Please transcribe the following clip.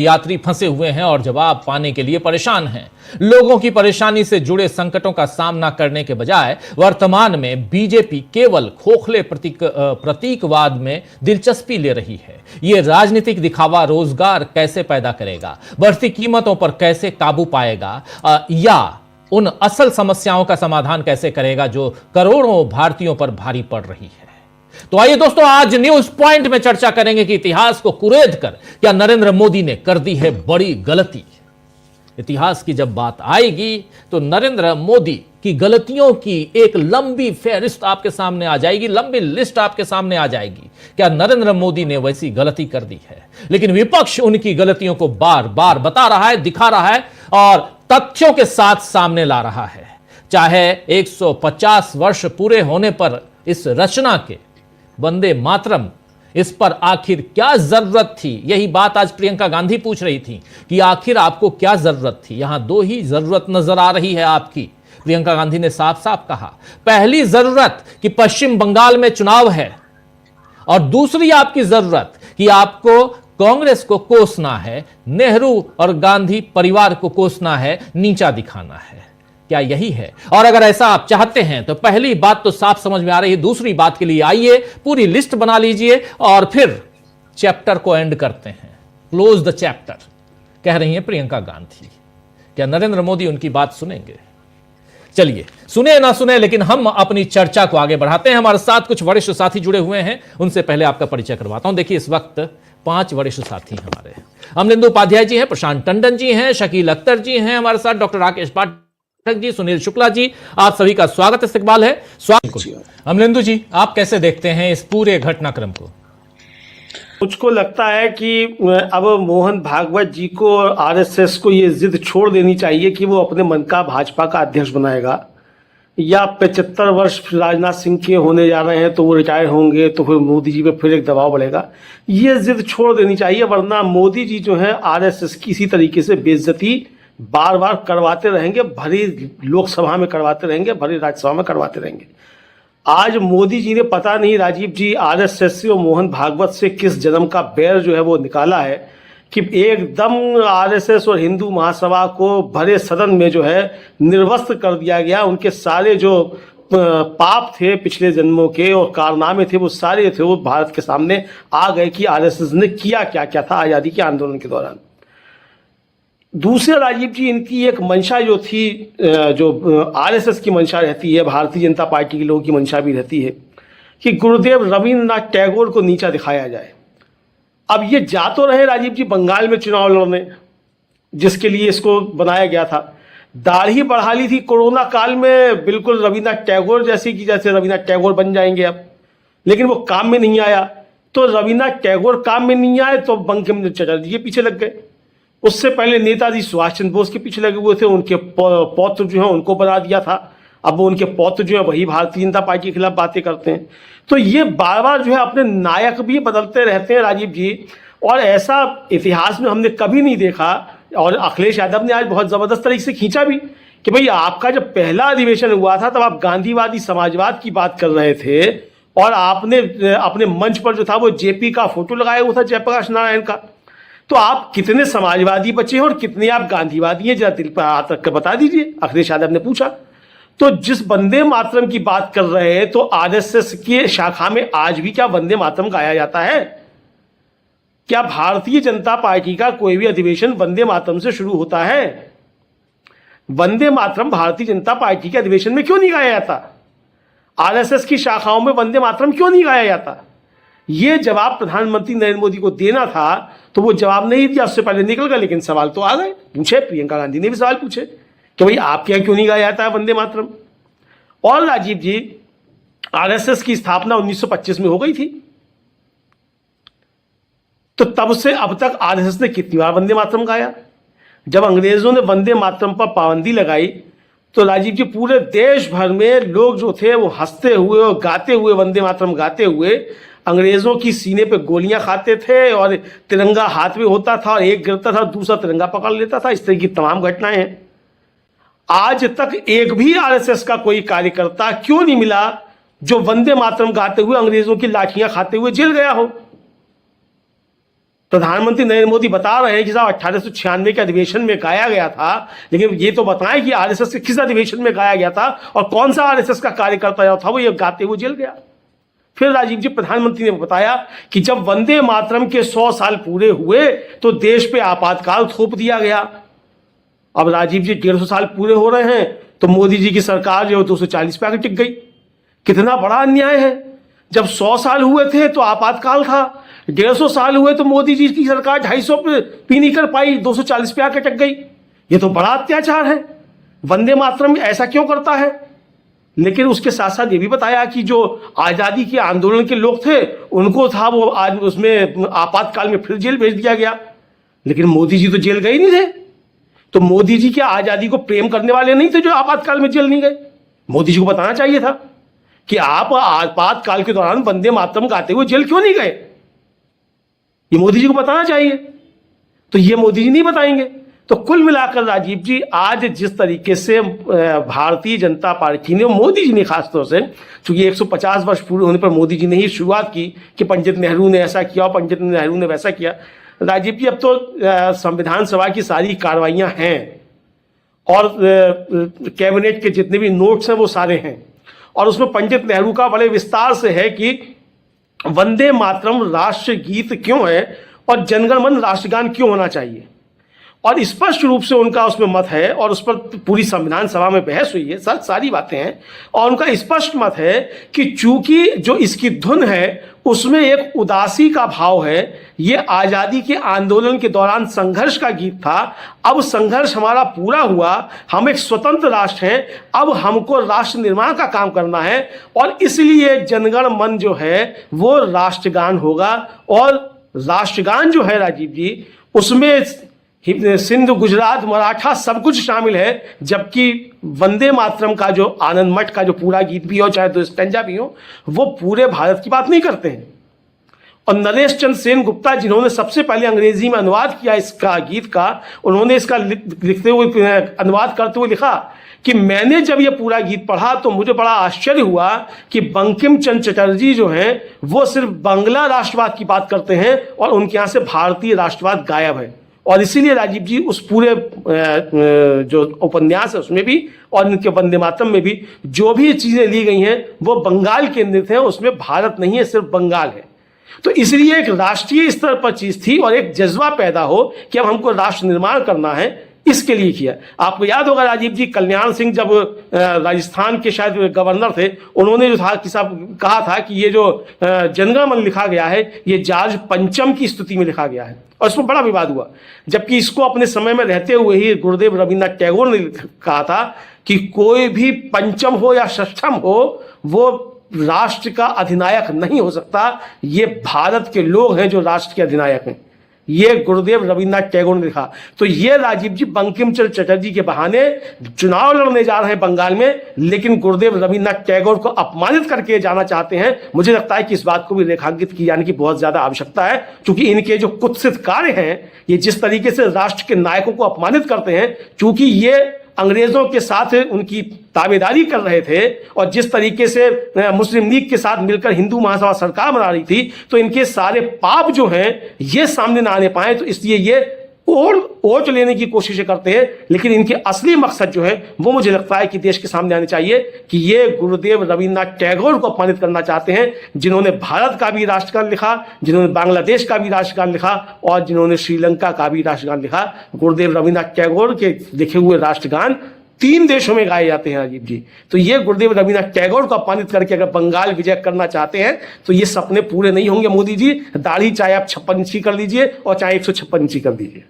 यात्री फंसे हुए हैं और जवाब पाने के लिए परेशान हैं। लोगों की परेशानी से जुड़े संकटों का सामना करने के बजाय वर्तमान में बीजेपी केवल खोखले प्रतीकवाद में दिलचस्पी ले रही है। यह राजनीतिक दिखावा रोजगार कैसे पैदा करेगा, बढ़ती कीमतों पर कैसे काबू पाएगा या उन असल समस्याओं का समाधान कैसे करेगा जो करोड़ों भारतीयों पर भारी पड़ रही है। तो आइए दोस्तों, आज न्यूज पॉइंट में चर्चा करेंगे कि इतिहास को कुरेद कर क्या नरेंद्र मोदी ने कर दी है बड़ी गलती। इतिहास की जब बात आएगी तो नरेंद्र मोदी की गलतियों की एक लंबी फेहरिस्त आपके सामने आ जाएगी, लंबी लिस्ट आपके सामने आ जाएगी। क्या नरेंद्र मोदी ने वैसी गलती कर दी है? लेकिन विपक्ष उनकी गलतियों को बार बार बता रहा है, दिखा रहा है और तथ्यों के साथ सामने ला रहा है। चाहे 150 वर्ष पूरे होने पर इस रचना के वंदे मातरम, इस पर आखिर क्या जरूरत थी? यही बात आज प्रियंका गांधी पूछ रही थी कि आखिर आपको क्या जरूरत थी। यहां दो ही जरूरत नजर आ रही है आपकी। प्रियंका गांधी ने साफ साफ कहा, पहली जरूरत कि पश्चिम बंगाल में चुनाव है और दूसरी आपकी जरूरत कि आपको कांग्रेस को कोसना है, नेहरू और गांधी परिवार को कोसना है, नीचा दिखाना है। क्या यही है? और अगर ऐसा आप चाहते हैं तो पहली बात तो साफ समझ में आ रही है। दूसरी बात के लिए आइए पूरी लिस्ट बना लीजिए और फिर चैप्टर को एंड करते हैं। क्लोज द चैप्टर, कह रही हैं प्रियंका गांधी। क्या नरेंद्र मोदी उनकी बात सुनेंगे? चलिए, सुने ना सुने, लेकिन हम अपनी चर्चा को आगे बढ़ाते हैं। हमारे साथ कुछ वरिष्ठ साथी जुड़े हुए हैं, उनसे पहले आपका परिचय करवाता हूं। देखिए, इस वक्त 5 वरिष्ठ साथी हमारे। अमलेंदु उपाध्याय जी हैं, प्रशांत टंडन जी हैं, शकील अख्तर जी हैं हमारे साथ, डॉक्टर राकेश पाठक जी, सुनील शुक्ला जी, आप सभी का स्वागत इस्तकबाल है। स्वागत। अमलेंदु जी, आप कैसे देखते हैं इस पूरे घटनाक्रम को? मुझको लगता है कि अब मोहन भागवत जी को और आरएसएस को ये जिद छोड़ देनी चाहिए कि वो अपने मन का भाजपा का अध्यक्ष बनाएगा, या 75 वर्ष राजनाथ सिंह के होने जा रहे हैं तो वो रिटायर होंगे तो फिर मोदी जी पे फिर एक दबाव बढ़ेगा। ये जिद छोड़ देनी चाहिए, वरना मोदी जी जो है आरएसएस की इसी तरीके से बेइज्जती बार बार करवाते रहेंगे, भरी लोकसभा में करवाते रहेंगे, भरी राज्यसभा में करवाते रहेंगे। आज मोदी जी ने पता नहीं राजीव जी आरएसएस से और मोहन भागवत से किस जन्म का बैर जो है वो निकाला है कि एकदम आरएसएस और हिंदू महासभा को भरे सदन में जो है निर्वस्त्र कर दिया गया। उनके सारे जो पाप थे पिछले जन्मों के और कारनामे थे वो सारे थे वो भारत के सामने आ गए कि आरएसएस ने किया क्या क्या था आज़ादी के आंदोलन के दौरान। दूसरे राजीव जी, इनकी एक मंशा जो थी, जो आरएसएस की मंशा रहती है, भारतीय जनता पार्टी के लोगों की मंशा भी रहती है कि गुरुदेव रविन्द्रनाथ टैगोर को नीचा दिखाया जाए। अब ये जा तो रहे राजीव जी बंगाल में चुनाव लड़ने, जिसके लिए इसको बनाया गया था। दाढ़ी बढ़ा ली थी कोरोना काल में, बिल्कुल रविन्द्रनाथ टैगोर जैसी कि जैसे रविन्द्रनाथ टैगोर बन जाएंगे अब, लेकिन वो काम में नहीं आया। तो रविन्द्रनाथ टैगोर काम में नहीं आए तो बंकिम चंद्र चटर्जी के पीछे लग गए। उससे पहले नेताजी सुभाष चंद्र बोस के पीछे लगे हुए थे, उनके पौत्र जो है उनको बना दिया था। अब उनके पौत्र जो है वही भारतीय जनता पार्टी के खिलाफ बातें करते हैं। तो ये बार बार जो है अपने नायक भी बदलते रहते हैं राजीव जी, और ऐसा इतिहास में हमने कभी नहीं देखा। और अखिलेश यादव ने आज बहुत ज़बरदस्त तरीके से खींचा भी कि भाई आपका जब पहला अधिवेशन हुआ था तब आप गांधीवादी समाजवाद की बात कर रहे थे और आपने अपने मंच पर जो था वो जेपी का फोटो लगाया हुआ था, जयप्रकाश नारायण का। तो आप कितने समाजवादी बचे हैं और कितने आप गांधीवादी हैं, जरा दिल पर हाथ रखकर बता दीजिए, अखिलेश यादव ने पूछा। तो जिस वंदे मातरम की बात कर रहे हैं तो आरएसएस की शाखा में आज भी क्या वंदे मातरम गाया जाता है? क्या भारतीय जनता पार्टी का कोई भी अधिवेशन वंदे मातरम से शुरू होता है? वंदे मातरम भारतीय जनता पार्टी के अधिवेशन में क्यों नहीं गाया जाता? आरएसएस की शाखाओं में वंदे मातरम क्यों नहीं गाया जाता? ये जवाब प्रधानमंत्री नरेंद्र मोदी को देना था तो वो जवाब नहीं दिया, उससे पहले निकल गया। लेकिन सवाल तो आ गए, पूछे, प्रियंका गांधी ने भी सवाल पूछे कि भाई आपके यहाँ क्यों नहीं गाया जाता है वंदे मातरम। और राजीव जी, आरएसएस की स्थापना 1925 में हो गई थी, तो तब से अब तक आरएसएस ने कितनी बार वंदे मातरम गाया? जब अंग्रेजों ने वंदे मातरम पर पाबंदी लगाई तो राजीव जी पूरे देश भर में लोग जो थे वो हंसते हुए और गाते हुए, वंदे मातरम गाते हुए अंग्रेजों की सीने पे गोलियां खाते थे और तिरंगा हाथ में होता था और एक गिरता था दूसरा तिरंगा पकड़ लेता था। इस तरह की तमाम घटनाएं हैं। आज तक एक भी आरएसएस का कोई कार्यकर्ता क्यों नहीं मिला जो वंदे मातरम गाते हुए अंग्रेजों की लाठियां खाते हुए जेल गया हो? प्रधानमंत्री नरेंद्र मोदी बता रहे हैं कि साहब 1896 के अधिवेशन में गाया गया था, लेकिन ये तो बताएं कि आरएसएस के किस अधिवेशन में गाया गया था और कौन सा आरएसएस का कार्यकर्ता था वो ये गाते हुए जेल गया। फिर राजीव जी प्रधानमंत्री ने बताया कि जब वंदे मातरम के 100 साल पूरे हुए तो देश पे आपातकाल थोप दिया गया। अब राजीव जी 150 साल पूरे हो रहे हैं तो मोदी जी की सरकार जो 240 पे आके टिक गई। कितना बड़ा अन्याय है। जब 100 साल हुए थे तो आपातकाल था, 150 साल हुए तो मोदी जी की सरकार 250 पे भी नहीं कर पाई, 240 पे आके टिक गई। ये तो बड़ा अत्याचार है। वंदे मातरम ऐसा क्यों करता है? लेकिन उसके साथ साथ ये भी बताया कि जो आज़ादी के आंदोलन के लोग थे उनको था वो आज उसमें आपातकाल में फिर जेल भेज दिया गया। लेकिन मोदी जी तो जेल गए नहीं थे। तो मोदी जी क्या आज़ादी को प्रेम करने वाले नहीं थे जो आपातकाल में जेल नहीं गए? मोदी जी को बताना चाहिए था कि आप आपातकाल के दौरान वंदे मातरम गाते हुए जेल क्यों नहीं गए। ये मोदी जी को बताना चाहिए। तो ये मोदी जी नहीं बताएंगे। तो कुल मिलाकर राजीव जी आज जिस तरीके से भारतीय जनता पार्टी ने, मोदी जी ने खासतौर से, चूंकि 150 वर्ष पूरे होने पर मोदी जी ने ही शुरुआत की कि पंडित नेहरू ने ऐसा किया और पंडित नेहरू ने वैसा किया। राजीव जी अब तो संविधान सभा की सारी कार्रवाइयां हैं और कैबिनेट के जितने भी नोट्स हैं वो सारे हैं और उसमें पंडित नेहरू का बड़े विस्तार से है कि वंदे मातरम राष्ट्र गीत क्यों है और जनगण मन राष्ट्रगान क्यों होना चाहिए। और स्पष्ट रूप से उनका उसमें मत है और उस पर पूरी संविधान सभा में बहस हुई है, सारी बातें हैं और उनका स्पष्ट मत है कि चूंकि जो इसकी धुन है उसमें एक उदासी का भाव है। ये आज़ादी के आंदोलन के दौरान संघर्ष का गीत था। अब संघर्ष हमारा पूरा हुआ, हम एक स्वतंत्र राष्ट्र हैं, अब हमको राष्ट्र निर्माण का काम करना है और इसलिए जनगण मन जो है वो राष्ट्रगान होगा। और राष्ट्रगान जो है राजीव जी उसमें सिंध, गुजरात, मराठा सब कुछ शामिल है, जबकि वंदे मातरम का जो आनंद मठ का जो पूरा गीत भी हो चाहे 2 स्टैंजा भी हो वो पूरे भारत की बात नहीं करते हैं। और नरेश चंद्र सेन गुप्ता जिन्होंने सबसे पहले अंग्रेजी में अनुवाद किया इसका गीत का, उन्होंने इसका लिखते हुए अनुवाद करते हुए लिखा कि मैंने जब ये पूरा गीत पढ़ा तो मुझे बड़ा आश्चर्य हुआ कि बंकिम चंद्र चटर्जी जो हैं वो सिर्फ बांग्ला राष्ट्रवाद की बात करते हैं और उनके यहाँ से भारतीय राष्ट्रवाद गायब है। और इसीलिए राजीव जी उस पूरे जो उपन्यास है उसमें भी और इनके वंदे मातरम में भी जो भी चीजें ली गई हैं वो बंगाल केंद्रित हैं, उसमें भारत नहीं है, सिर्फ बंगाल है। तो इसलिए एक राष्ट्रीय स्तर पर चीज थी और एक जज्बा पैदा हो कि अब हमको राष्ट्र निर्माण करना है, इसके लिए किया। आपको याद होगा राजीव जी कल्याण सिंह जब राजस्थान के शायद गवर्नर थे, उन्होंने जो था कि साहब कहा था कि ये जो जनगण मन लिखा गया है ये जॉर्ज पंचम की स्तुति में लिखा गया है और इसमें बड़ा विवाद हुआ। जबकि इसको अपने समय में रहते हुए ही गुरुदेव रविन्द्रनाथ टैगोर ने कहा था कि कोई भी पंचम हो या षष्ठम हो वो राष्ट्र का अधिनायक नहीं हो सकता, ये भारत के लोग हैं जो राष्ट्र के अधिनायक हैं। ये गुरुदेव रविन्द्रनाथ टैगोर ने लिखा। तो ये राजीव जी बंकिम चंद्र चटर्जी के बहाने चुनाव लड़ने जा रहे हैं बंगाल में, लेकिन गुरुदेव रविन्द्रनाथ टैगोर को अपमानित करके जाना चाहते हैं। मुझे लगता है कि इस बात को भी रेखांकित की जाने की बहुत ज्यादा आवश्यकता है, क्योंकि इनके जो कुत्सित कार्य हैं, ये जिस तरीके से राष्ट्र के नायकों को अपमानित करते हैं, चूंकि ये अंग्रेजों के साथ उनकी ताबेदारी कर रहे थे और जिस तरीके से मुस्लिम लीग के साथ मिलकर हिंदू महासभा सरकार बना रही थी, तो इनके सारे पाप जो हैं ये सामने ना आने पाए, तो इसलिए ये ओट लेने की कोशिशें करते हैं। लेकिन इनके असली मकसद जो है वो मुझे लगता है कि देश के सामने आने चाहिए कि ये गुरुदेव रविन्द्रनाथ टैगोर को अपमानित करना चाहते हैं, जिन्होंने भारत का भी राष्ट्रगान लिखा, जिन्होंने बांग्लादेश का भी राष्ट्रगान लिखा और जिन्होंने श्रीलंका का भी राष्ट्रगान लिखा। गुरुदेव रविन्द्रनाथ टैगोर के लिखे हुए राष्ट्रगान 3 देशों में गाए जाते हैं राजीव जी। तो ये गुरुदेव रविन्द्रनाथ टैगोर को अपमानित करके अगर बंगाल विजय करना चाहते हैं तो ये सपने पूरे नहीं होंगे मोदी जी। दाढ़ी चाहे आप 56 इंची कर लीजिए और चाहे 156 इंची कर दीजिए।